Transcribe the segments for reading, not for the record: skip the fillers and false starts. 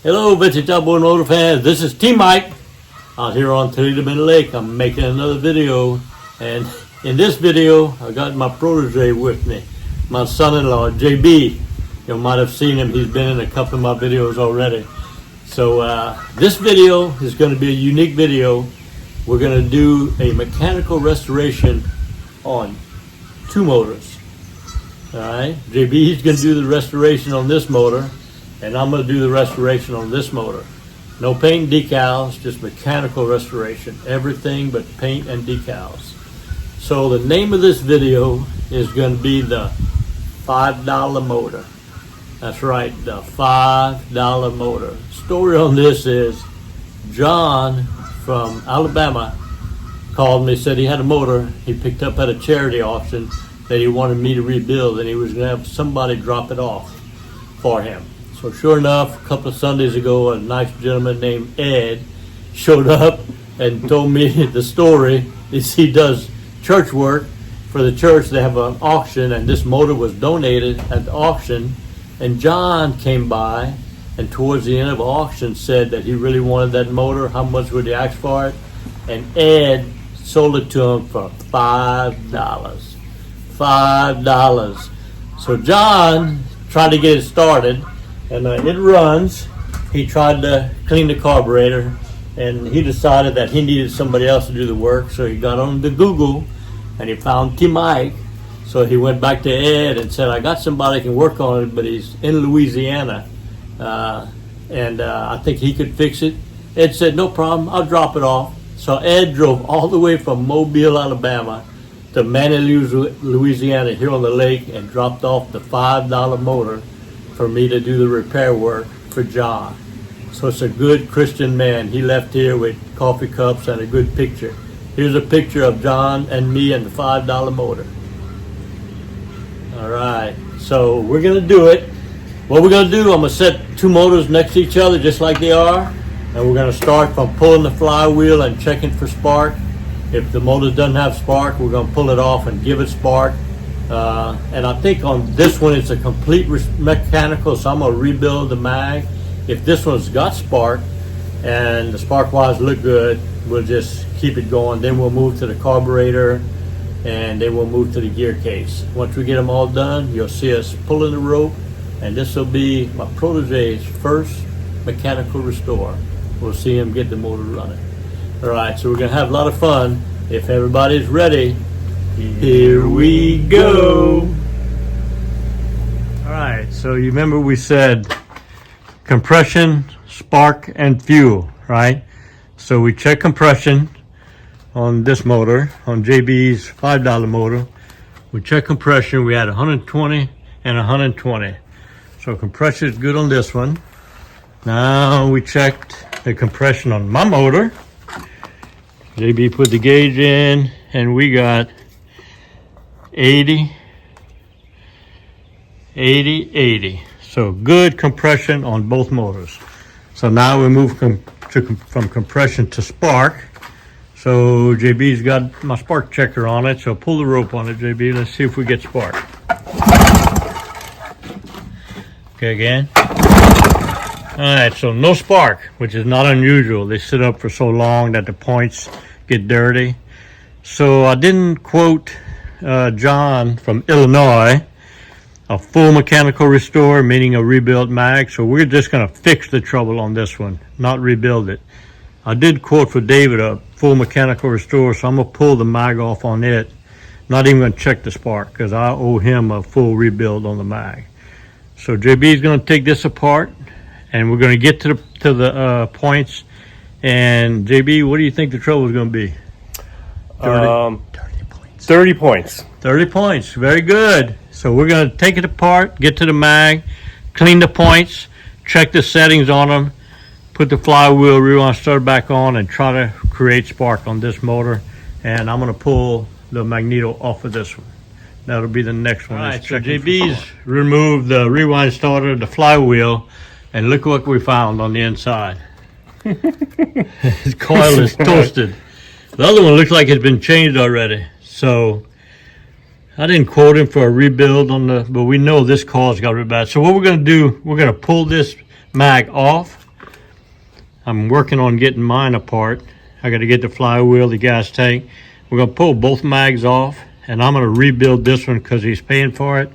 Hello, Vintage Outboard Motor fans. This is T-Mike out here on TRINITY Lake. I'm making another video, and in this video, I got my protege with me, my son-in-law, JB. You might have seen him. He's been in a couple of my videos already. So this video is going to be a unique video. We're going to do a mechanical restoration on two motors. All right, JB is going to do the restoration on this motor, and I'm going to do the restoration on this motor. No paint and decals, just mechanical restoration. Everything but paint and decals. So the name of this video is going to be the $5 motor. That's right, the $5 motor. Story on this is John from Alabama called me, said he had a motor he picked up at a charity auction that he wanted me to rebuild, and he was going to have somebody drop it off for him. So sure enough, a couple of Sundays ago, a nice gentleman named Ed showed up and told me the story. He does church work for the church. They have an auction, and this motor was donated at the auction. And John came by, and towards the end of the auction said that he really wanted that motor. How much would he ask for it? And Ed sold it to him for $5. $5. So John tried to get it started, and it runs. He tried to clean the carburetor, and he decided that he needed somebody else to do the work. So he got on the Google, and he found T-Mike. So he went back to Ed and said, I got somebody that can work on it, but he's in Louisiana, and I think he could fix it. Ed said, no problem, I'll drop it off. So Ed drove all the way from Mobile, Alabama to Manilou, Louisiana, here on the lake, and dropped off the $5 motor for me to do the repair work for John. So it's a good Christian man. He left here with coffee cups and a good picture. Here's a picture of John and me and the $5 motor. All right, so we're gonna do it. What we're gonna do, I'm gonna set two motors next to each other just like they are, and we're gonna start from pulling the flywheel and checking for spark. If the motor doesn't have spark, we're gonna pull it off and give it spark. And I think on this one, it's a complete mechanical, so I'm gonna rebuild the mag. If this one's got spark and the spark wires look good, we'll just keep it going. Then we'll move to the carburetor, and then we'll move to the gear case. Once we get them all done, you'll see us pulling the rope, and this will be my protege's first mechanical restore. We'll see him get the motor running. All right, so we're gonna have a lot of fun. If everybody's ready, here we go. All right, so you remember we said compression, spark, and fuel, right? So we check compression on this motor, on JB's $5 motor. We check compression, we had 120 and 120. So compression is good on this one. Now we checked the compression on my motor. JB put the gauge in, and we got 80, 80, 80. So good compression on both motors. So now we move from compression to spark. So JB's got my spark checker on it, so pull the rope on it, JB. Let's see if we get spark. Okay, again. All right, so no spark, which is not unusual. They sit up for so long that the points get dirty. So I didn't quote John from Illinois, a full mechanical restore, meaning a rebuilt mag. So we're just gonna fix the trouble on this one, not rebuild it. I did quote for David a full mechanical restore, so I'm gonna pull the mag off on it. Not even gonna check the spark, because I owe him a full rebuild on the mag. So JB is gonna take this apart, and we're gonna get to the points. And JB, what do you think the trouble is gonna be? 30 points. 30 points. 30 points, very good. So we're gonna take it apart, get to the mag, clean the points, check the settings on them, put the flywheel rewind start back on, and try to create spark on this motor. And I'm gonna pull the magneto off of this one. That'll be the next one. All right, so JB's removed the rewind starter, the flywheel, and look what we found on the inside. His coil is toasted. The other one looks like it's been changed already. So I didn't quote him for a rebuild but we know this coil's got it bad. So what we're gonna do, we're gonna pull this mag off, I'm working on getting mine apart. I got to get the flywheel, the gas tank. We're going to pull both mags off, and I'm going to rebuild this one because he's paying for it.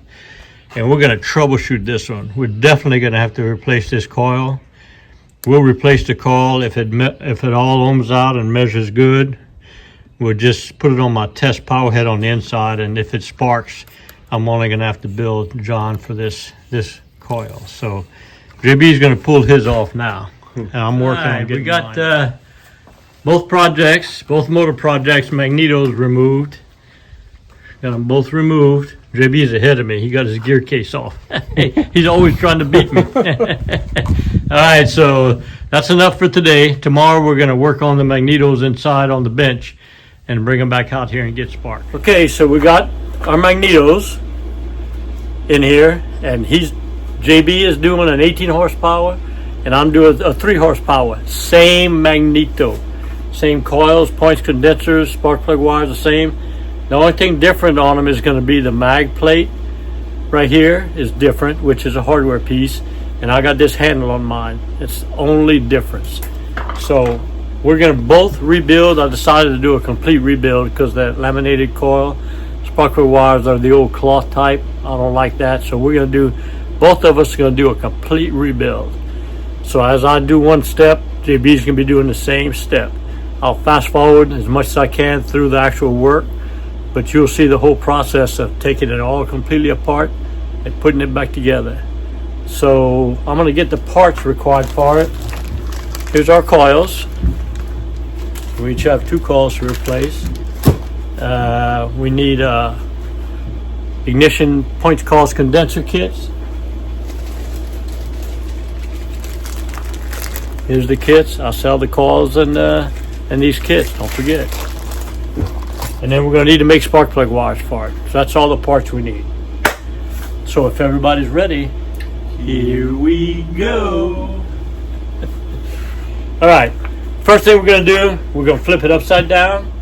And we're going to troubleshoot this one. We're definitely going to have to replace this coil. We'll replace the coil if it all ohms out and measures good. We'll just put it on my test power head on the inside, and if it sparks, I'm only going to have to bill John for this coil. So JB's going to pull his off now. And I'm working on getting. We got both motor projects, magnetos removed. Got them both removed. JB's ahead of me. He got his gear case off. He's always trying to beat me. All right, so that's enough for today. Tomorrow we're going to work on the magnetos inside on the bench and bring them back out here and get sparked. Okay, so we got our magnetos in here, and JB is doing an 18 horsepower, and I'm doing a 3 horsepower. Same magneto, same coils, points, condensers, spark plug wires, the same. The only thing different on them is going to be the mag plate right here is different, which is a hardware piece, and I got this handle on mine. It's the only difference. So we're going to both rebuild. I decided to do a complete rebuild because that laminated coil, spark plug wires are the old cloth type. I don't like that. So we're going to do, both of us are going to do a complete rebuild. So as I do one step, JB's going to be doing the same step. I'll fast forward as much as I can through the actual work, but you'll see the whole process of taking it all completely apart and putting it back together. So I'm going to get the parts required for it. Here's our coils. We each have 2 coils to replace. We need ignition points, coils, condenser kits. Here's the kits. I'll sell the coils and these kits, don't forget. And then we're going to need to make spark plug wires for it. So that's all the parts we need. So if everybody's ready, here we go. All right. First thing we're going to do, we're going to flip it upside down,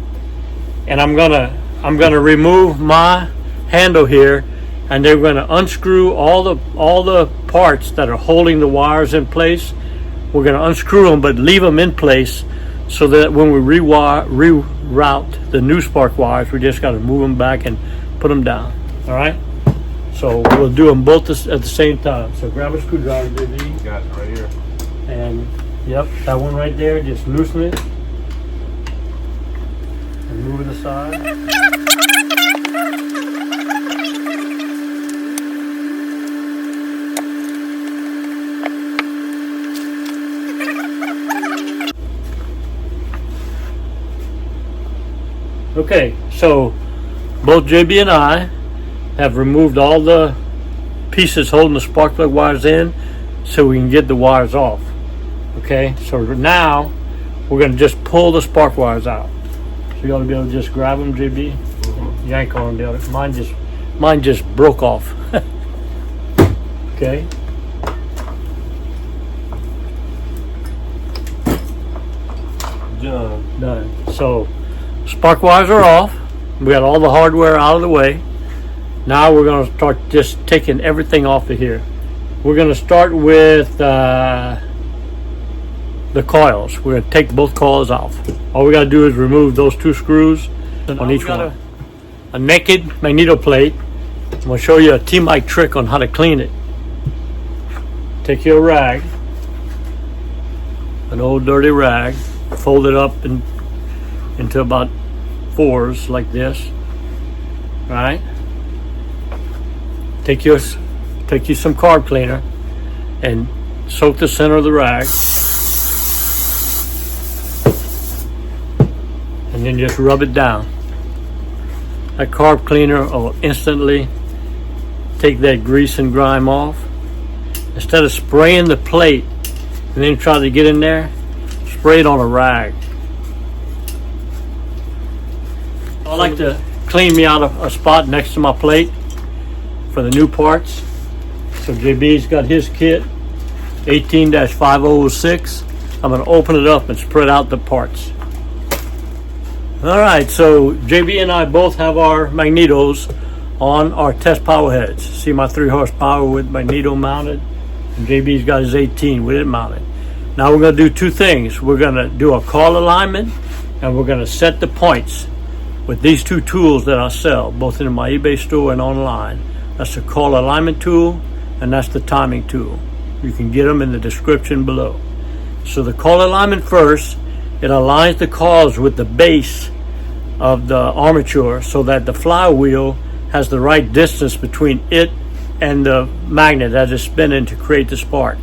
and I'm going to remove my handle here, and then we're going to unscrew all the parts that are holding the wires in place. We're going to unscrew them, but leave them in place so that when we reroute the new spark wires, we just got to move them back and put them down. All right. So we'll do them both at the same time. So grab a screwdriver, JB. Got it right here. And yep, that one right there, just loosen it and move it aside. Okay, so both JB and I have removed all the pieces holding the spark plug wires in so we can get the wires off. Okay, so now we're going to just pull the spark wires out. So you ought to be able to just grab them, JB. Yank on them. Mine just broke off. Okay. Done. So spark wires are off. We got all the hardware out of the way. Now we're going to start just taking everything off of here. We're going to start with the coils. We're going to take both coils off. All we got to do is remove those 2 screws on each one. A naked magneto plate. I'm going to show you a T-mic trick on how to clean it. Take your rag, an old dirty rag, fold it up into about 4s like this. All right. Take you some carb cleaner and soak the center of the rag, and then just rub it down. That carb cleaner will instantly take that grease and grime off. Instead of spraying the plate and then try to get in there, spray it on a rag. I like to clean me out a spot next to my plate for the new parts. So JB's got his kit, 18-5006. I'm going to open it up and spread out the parts. All right, so JB and I both have our magnetos on our test power heads. See my 3 horsepower with magneto mounted, and JB's got his 18 with it mounted. Now we're going to do two things. We're going to do a call alignment, and we're going to set the points with these two tools that I sell, both in my eBay store and online. That's the call alignment tool, and that's the timing tool. You can get them in the description below. So the call alignment first, it aligns the calls with the base of the armature so that the flywheel has the right distance between it and the magnet as it's spinning to create the spark.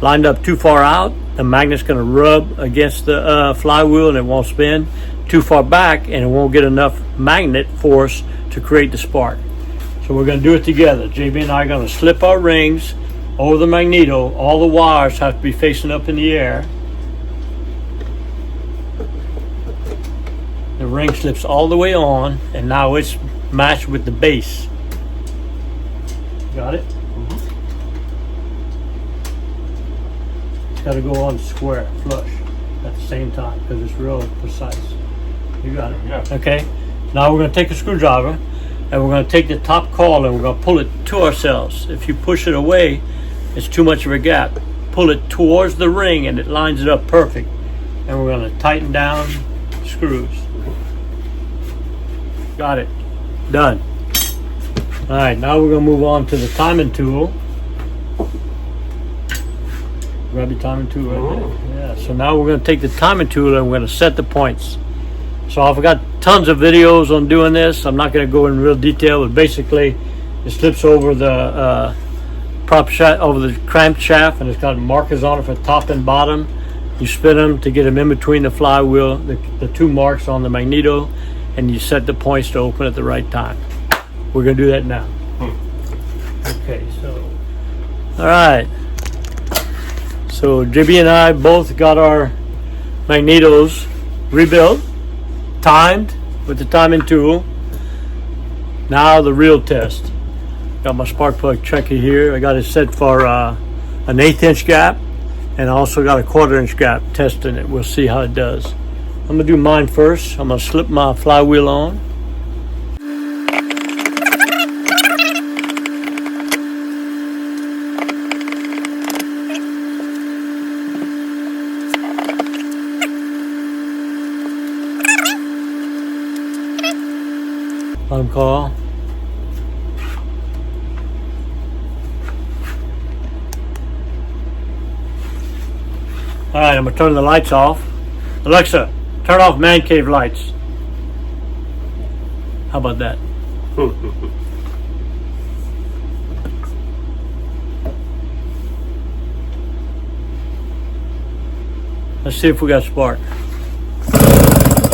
Lined up too far out, the magnet's going to rub against the flywheel and it won't spin. Too far back and it won't get enough magnet force to create the spark. So we're going to do it together. JB and I are going to slip our rings over the magneto. All the wires have to be facing up in the air. The ring slips all the way on, and now it's matched with the base. Got it? It's got to go on square, flush, at the same time, because it's real precise. You got it? Yeah. Okay. Now we're going to take a screwdriver, and we're going to take the top coil, and we're going to pull it to ourselves. If you push it away, it's too much of a gap. Pull it towards the ring, and it lines it up perfect. And we're going to tighten down the screws. Got it. Done. All right, now we're going to move on to the timing tool. Grab your timing tool right there. Yeah, so now we're going to take the timing tool and we're going to set the points. So I've got tons of videos on doing this. I'm not going to go in real detail, but basically it slips over the prop shaft, over the crank shaft, and it's got markers on it for top and bottom. You spin them to get them in between the flywheel, the two marks on the magneto, and you set the points to open at the right time. We're going to do that now. Okay, so, all right. So JB and I both got our magnetos rebuilt, timed with the timing tool. Now the real test. Got my spark plug checker here. I got it set for an 1/8 inch gap, and I also got a 1/4 inch gap testing it. We'll see how it does. I'm gonna do mine first. I'm gonna slip my flywheel on. Let him call. All right, I'm gonna turn the lights off. Alexa, turn off man cave lights. How about that? Let's see if we got spark.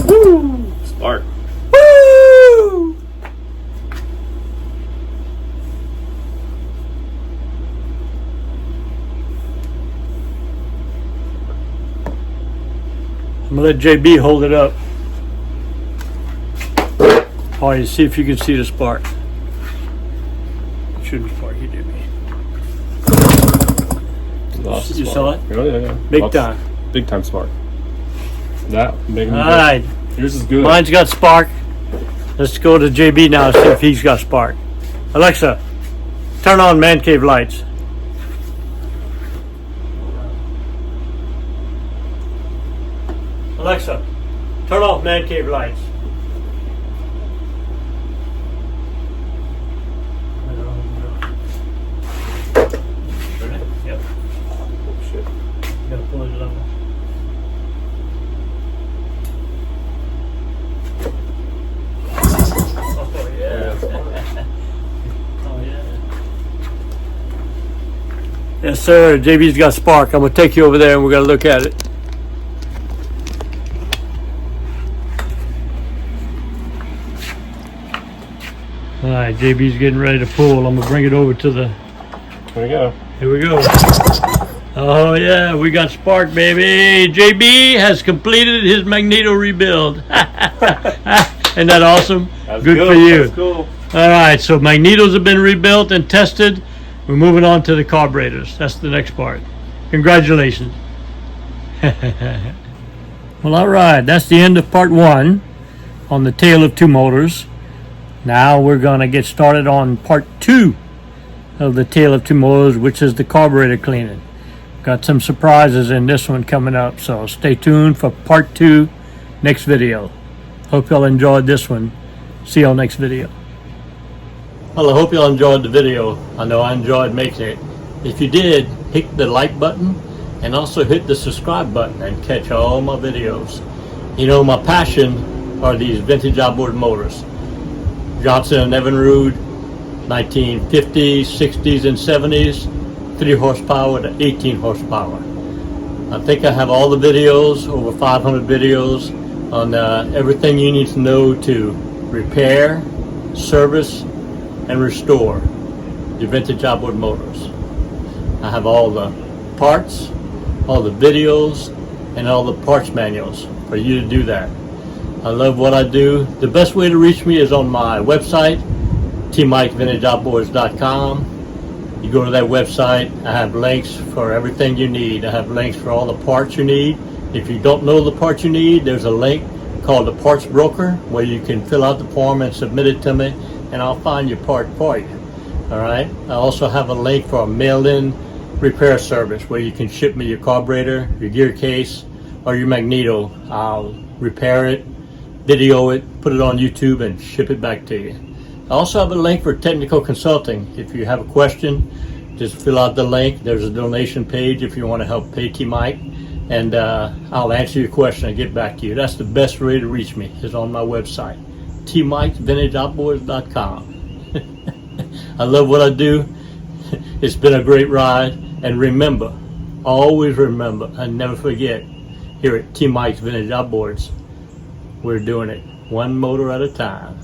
Woo! Spark. Woo! I'm gonna let JB hold it up. Oh, you see if you can see the spark. It shouldn't spark, you did me. You saw it? Yeah. Big time. Big time spark. That big. All right. Yours is good. Mine's got spark. Let's go to JB now and see if he's got spark. Alexa, turn on man cave lights. Alexa, turn off man cave lights. Yep. Oh, shit. You gotta pull it level. Oh yeah. Oh yeah. Yes sir, JB's got spark. I'm gonna take you over there and we're gonna look at it. All right, JB's getting ready to pull. I'm gonna bring it over to the. Here we go. Here we go. Oh yeah, we got spark, baby. JB has completed his magneto rebuild. Isn't that awesome? That's good for you. That's cool. All right, so magnetos have been rebuilt and tested. We're moving on to the carburetors. That's the next part. Congratulations. Well, all right, that's the end of part one on the tale of two motors. Now we're going to get started on part two of the tale of two motors, which is the carburetor cleaning. Got some surprises in this one coming up, so stay tuned for part 2 next video. Hope y'all enjoyed this one. See y'all next video. Well, I hope y'all enjoyed the video. I know I enjoyed making it. If you did, hit the like button and also hit the subscribe button and catch all my videos. You know, my passion are these vintage outboard motors. Johnson and Evinrude, 1950s, 60s, and 70s, 3 horsepower to 18 horsepower. I think I have all the videos, over 500 videos, on everything you need to know to repair, service, and restore your vintage outboard motors. I have all the parts, all the videos, and all the parts manuals for you to do that. I love what I do. The best way to reach me is on my website, tmikevintageoutboards.com. You go to that website, I have links for everything you need. I have links for all the parts you need. If you don't know the parts you need, there's a link called the Parts Broker where you can fill out the form and submit it to me, and I'll find your part for you. All right. I also have a link for a mail-in repair service where you can ship me your carburetor, your gear case, or your magneto. I'll repair it, video it, put it on YouTube, and ship it back to you. I also have a link for technical consulting. If you have a question, just fill out the link. There's a donation page if you want to help pay T-Mike, and I'll answer your question and get back to you. That's the best way to reach me, is on my website, tmikevintageoutboards.com. I love what I do. It's been a great ride, and remember, always remember, and never forget, here at T-Mike's Vintage Outboards, we're doing it one motor at a time.